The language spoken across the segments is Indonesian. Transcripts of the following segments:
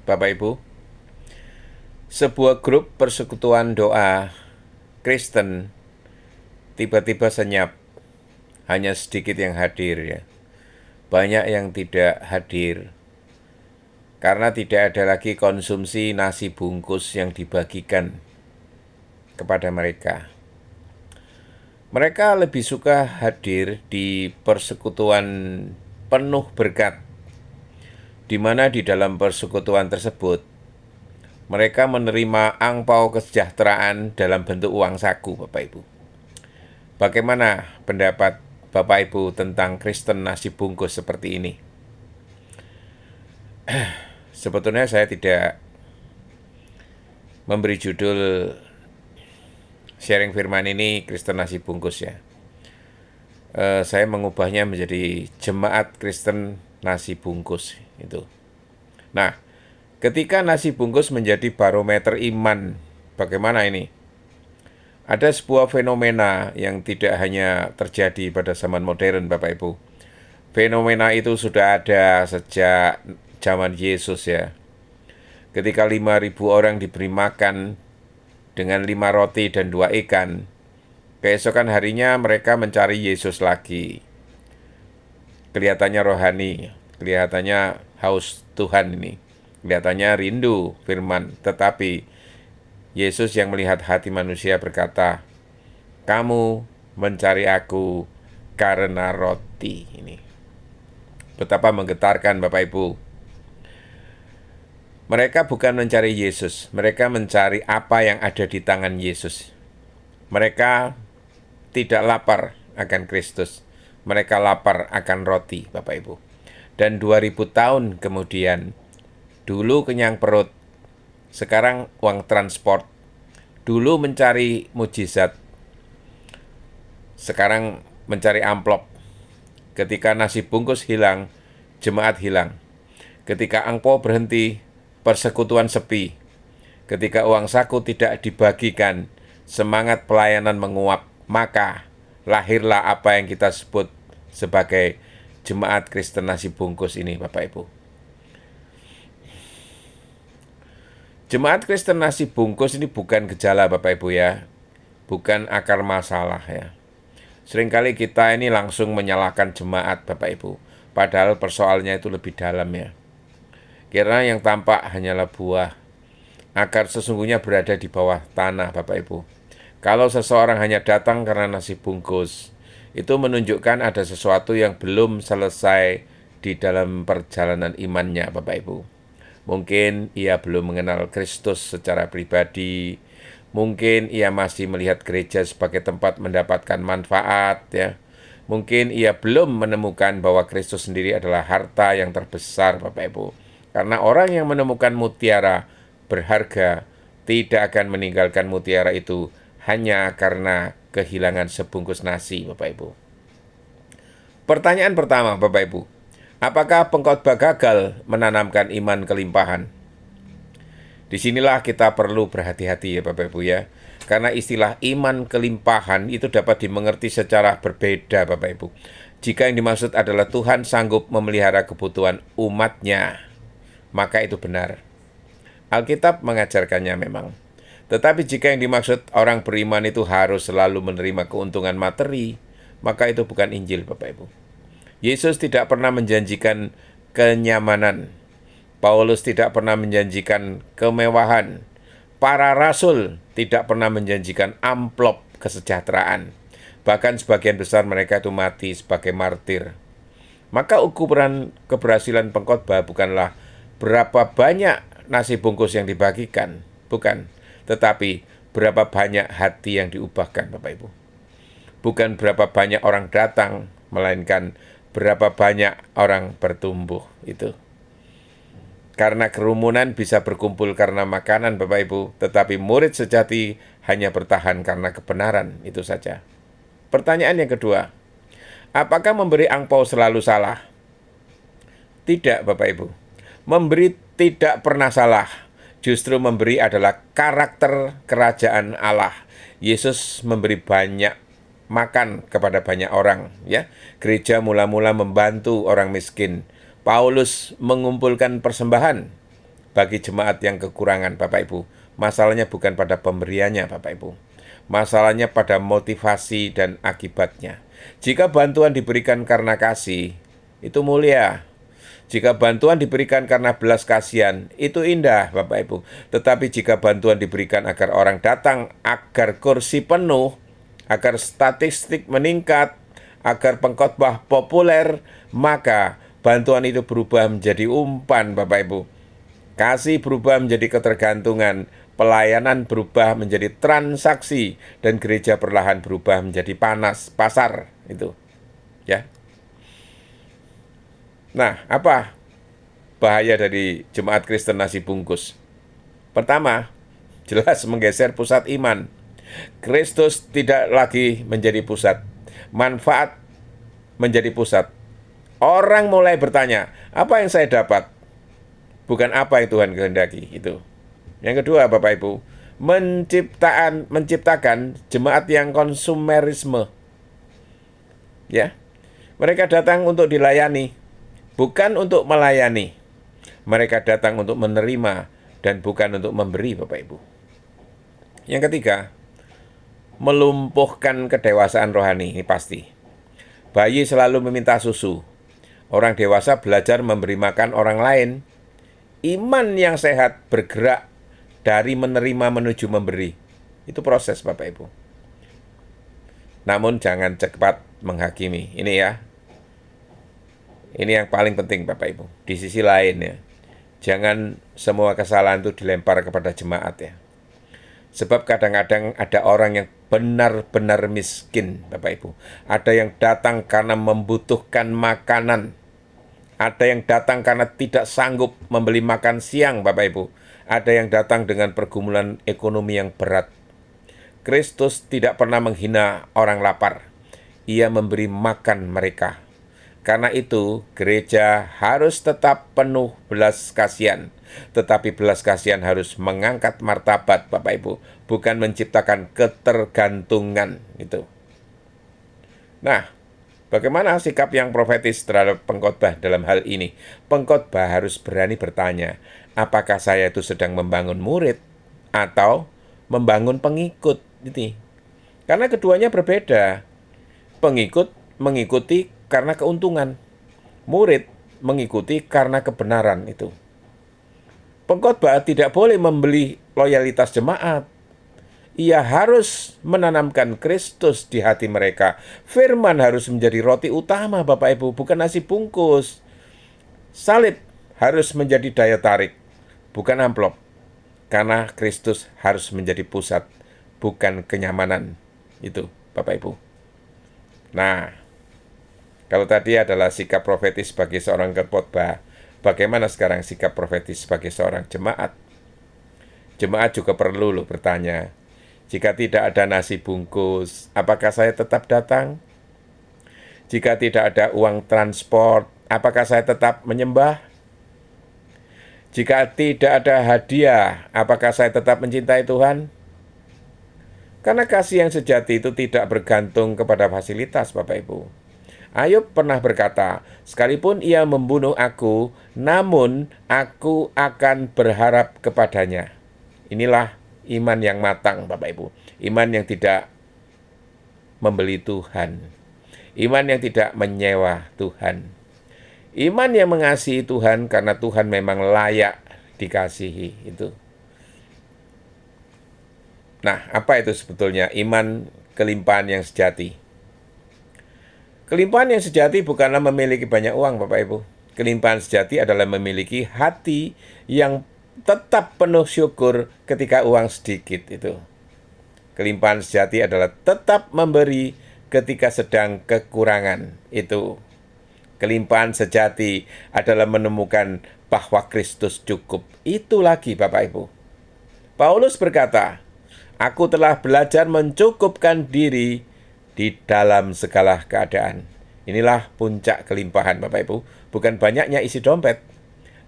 Bapak Ibu. Sebuah grup persekutuan doa Kristen tiba-tiba senyap, hanya sedikit yang hadir ya. Banyak yang tidak hadir karena tidak ada lagi konsumsi nasi bungkus yang dibagikan kepada mereka. Mereka lebih suka hadir di persekutuan penuh berkat, di mana di dalam persekutuan tersebut mereka menerima angpau kesejahteraan dalam bentuk uang saku, Bapak Ibu. Bagaimana pendapat Bapak Ibu tentang Kristen nasi bungkus seperti ini? Sebetulnya saya tidak memberi judul sharing firman ini Kristen nasi bungkus ya. Saya mengubahnya menjadi Jemaat Kristen Nasi Bungkus itu. Nah, ketika nasi bungkus menjadi barometer iman, bagaimana ini? Ada sebuah fenomena yang tidak hanya terjadi pada zaman modern, Bapak Ibu. Fenomena itu sudah ada sejak zaman Yesus ya. Ketika 5.000 orang diberi makan dengan 5 roti dan 2 ikan, keesokan harinya mereka mencari Yesus lagi. Kelihatannya rohani, kelihatannya haus Tuhan ini. Kelihatannya rindu firman, tetapi Yesus yang melihat hati manusia berkata, "Kamu mencari aku karena roti." Ini betapa menggetarkan Bapak Ibu. Mereka bukan mencari Yesus, mereka mencari apa yang ada di tangan Yesus. Mereka tidak lapar akan Kristus, mereka lapar akan roti, Bapak Ibu. Dan 2000 tahun kemudian, dulu kenyang perut, sekarang uang transport. Dulu mencari mujizat, sekarang mencari amplop. Ketika nasi bungkus hilang, jemaat hilang. Ketika angpau berhenti, persekutuan sepi. Ketika uang saku tidak dibagikan, semangat pelayanan menguap. Maka lahirlah apa yang kita sebut sebagai Jemaat Kristen Nasi Bungkus ini, Bapak Ibu. Jemaat Kristen Nasi Bungkus ini bukan gejala, Bapak Ibu ya. Bukan akar masalah ya. Seringkali kita ini langsung menyalahkan jemaat, Bapak Ibu. Padahal persoalannya itu lebih dalam ya. Karena yang tampak hanyalah buah. Akar sesungguhnya berada di bawah tanah, Bapak Ibu. Kalau seseorang hanya datang karena nasi bungkus, itu menunjukkan ada sesuatu yang belum selesai di dalam perjalanan imannya, Bapak Ibu. Mungkin ia belum mengenal Kristus secara pribadi. Mungkin ia masih melihat gereja sebagai tempat mendapatkan manfaat, ya. Mungkin ia belum menemukan bahwa Kristus sendiri adalah harta yang terbesar, Bapak Ibu. Karena orang yang menemukan mutiara berharga tidak akan meninggalkan mutiara itu hanya karena kehilangan sebungkus nasi, Bapak Ibu. Pertanyaan pertama, Bapak Ibu. Apakah pengkhotbah gagal menanamkan iman kelimpahan? Disinilah kita perlu berhati-hati ya Bapak Ibu ya. Karena istilah iman kelimpahan itu dapat dimengerti secara berbeda Bapak Ibu. Jika yang dimaksud adalah Tuhan sanggup memelihara kebutuhan umatnya, maka itu benar. Alkitab mengajarkannya memang. Tetapi jika yang dimaksud orang beriman itu harus selalu menerima keuntungan materi, maka itu bukan Injil Bapak Ibu. Yesus tidak pernah menjanjikan kenyamanan. Paulus tidak pernah menjanjikan kemewahan. Para rasul tidak pernah menjanjikan amplop kesejahteraan. Bahkan sebagian besar mereka itu mati sebagai martir. Maka ukuran keberhasilan pengkhotbah bukanlah berapa banyak nasi bungkus yang dibagikan, bukan. Tetapi berapa banyak hati yang diubahkan, Bapak Ibu. Bukan berapa banyak orang datang, melainkan berapa banyak orang bertumbuh itu. Karena kerumunan bisa berkumpul karena makanan, Bapak Ibu, tetapi murid sejati hanya bertahan karena kebenaran, itu saja. Pertanyaan yang kedua, apakah memberi angpau selalu salah? Tidak, Bapak Ibu. Memberi tidak pernah salah. Justru memberi adalah karakter kerajaan Allah. Yesus memberi banyak makan kepada banyak orang, ya. Gereja mula-mula membantu orang miskin. Paulus mengumpulkan persembahan. bagi jemaat yang kekurangan, Bapak Ibu. Masalahnya bukan pada pemberiannya, Bapak Ibu. Masalahnya pada motivasi dan akibatnya. Jika bantuan diberikan karena kasih, itu mulia. Jika bantuan diberikan karena belas kasihan, itu indah, Bapak Ibu. Tetapi jika bantuan diberikan agar orang datang, agar kursi penuh, agar statistik meningkat, agar pengkhotbah populer, maka bantuan itu berubah menjadi umpan, Bapak Ibu. Kasih berubah menjadi ketergantungan, pelayanan berubah menjadi transaksi, dan gereja perlahan berubah menjadi panas, pasar, itu. Ya. Nah, apa bahaya dari jemaat Kristen nasi bungkus? Pertama, jelas menggeser pusat iman. Kristus tidak lagi menjadi pusat, manfaat menjadi pusat. Orang mulai bertanya, apa yang saya dapat? Bukan apa yang Tuhan kehendaki, itu. Yang kedua, Bapak Ibu, menciptakan jemaat yang konsumerisme. Ya, mereka datang untuk dilayani, bukan untuk melayani. Mereka datang untuk menerima dan bukan untuk memberi, Bapak Ibu. Yang ketiga, melumpuhkan kedewasaan rohani, ini pasti. Bayi selalu meminta susu. Orang dewasa belajar memberi makan orang lain. Iman yang sehat bergerak dari menerima menuju memberi. Itu proses, Bapak Ibu. Namun jangan cepat menghakimi. Ini ya. Ini yang paling penting, Bapak Ibu. Di sisi lain ya, jangan semua kesalahan itu dilempar kepada jemaat ya. Sebab kadang-kadang ada orang yang benar-benar miskin, Bapak Ibu. Ada yang datang karena membutuhkan makanan. Ada yang datang karena tidak sanggup membeli makan siang, Bapak Ibu. Ada yang datang dengan pergumulan ekonomi yang berat. Kristus tidak pernah menghina orang lapar. Ia memberi makan mereka. Karena itu, gereja harus tetap penuh belas kasihan. Tetapi belas kasihan harus mengangkat martabat, Bapak Ibu. Bukan menciptakan ketergantungan. Itu. Nah, bagaimana sikap yang profetis terhadap pengkhotbah dalam hal ini? Pengkhotbah harus berani bertanya, apakah saya itu sedang membangun murid atau membangun pengikut? Gitu. Karena keduanya berbeda. Pengikut mengikuti karena keuntungan. Murid mengikuti karena kebenaran itu. Pengkhotbah tidak boleh membeli loyalitas jemaat. Ia harus menanamkan Kristus di hati mereka. Firman harus menjadi roti utama, Bapak Ibu, bukan nasi bungkus. Salib harus menjadi daya tarik, bukan amplop. Karena Kristus harus menjadi pusat, bukan kenyamanan. Itu, Bapak Ibu. Nah, kalau tadi adalah sikap profetis bagi seorang khotbah, bagaimana sekarang sikap profetis bagi seorang jemaat? Jemaat juga perlu loh bertanya, jika tidak ada nasi bungkus, apakah saya tetap datang? Jika tidak ada uang transport, apakah saya tetap menyembah? Jika tidak ada hadiah, apakah saya tetap mencintai Tuhan? Karena kasih yang sejati itu tidak bergantung kepada fasilitas, Bapak Ibu. Ayub pernah berkata, sekalipun ia membunuh aku, namun aku akan berharap kepadanya. Inilah iman yang matang, Bapak Ibu. Iman yang tidak membeli Tuhan. Iman yang tidak menyewa Tuhan. Iman yang mengasihi Tuhan karena Tuhan memang layak dikasihi. Itu. Nah, apa itu sebetulnya iman kelimpahan yang sejati? Kelimpahan yang sejati bukanlah memiliki banyak uang, Bapak Ibu. Kelimpahan sejati adalah memiliki hati yang tetap penuh syukur ketika uang sedikit itu. Kelimpahan sejati adalah tetap memberi ketika sedang kekurangan itu. Kelimpahan sejati adalah menemukan bahwa Kristus cukup. Itu lagi, Bapak Ibu. Paulus berkata, aku telah belajar mencukupkan diri di dalam segala keadaan. Inilah puncak kelimpahan, Bapak Ibu. Bukan banyaknya isi dompet,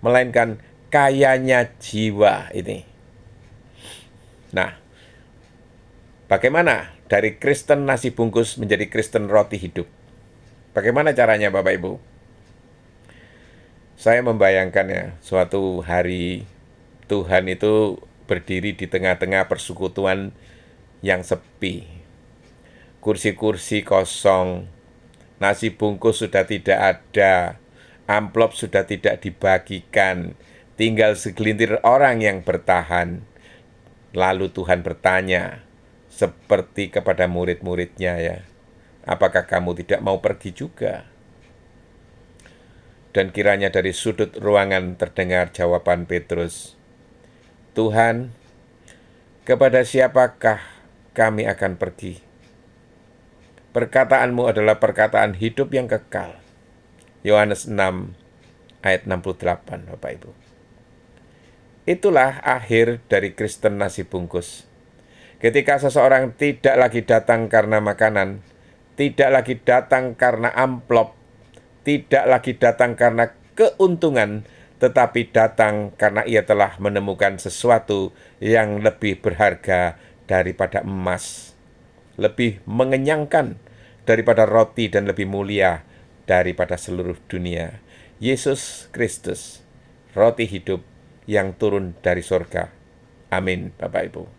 melainkan kayanya jiwa ini. Nah, bagaimana dari Kristen nasi bungkus menjadi Kristen roti hidup? Bagaimana caranya, Bapak Ibu? Saya membayangkan ya, suatu hari Tuhan itu berdiri di tengah-tengah persekutuan yang sepi. Kursi-kursi kosong, nasi bungkus sudah tidak ada, amplop sudah tidak dibagikan, tinggal segelintir orang yang bertahan. Lalu Tuhan bertanya, seperti kepada murid-muridnya ya, apakah kamu tidak mau pergi juga? Dan kiranya dari sudut ruangan terdengar jawaban Petrus, Tuhan, kepada siapakah kami akan pergi? Perkataanmu adalah perkataan hidup yang kekal. Yohanes 6 ayat 68, Bapak Ibu. Itulah akhir dari Kristen nasi bungkus. Ketika seseorang tidak lagi datang karena makanan, tidak lagi datang karena amplop, tidak lagi datang karena keuntungan, tetapi datang karena ia telah menemukan sesuatu yang lebih berharga daripada emas, lebih mengenyangkan daripada roti, dan lebih mulia daripada seluruh dunia. Yesus Kristus, roti hidup yang turun dari surga. Amin, Bapak Ibu.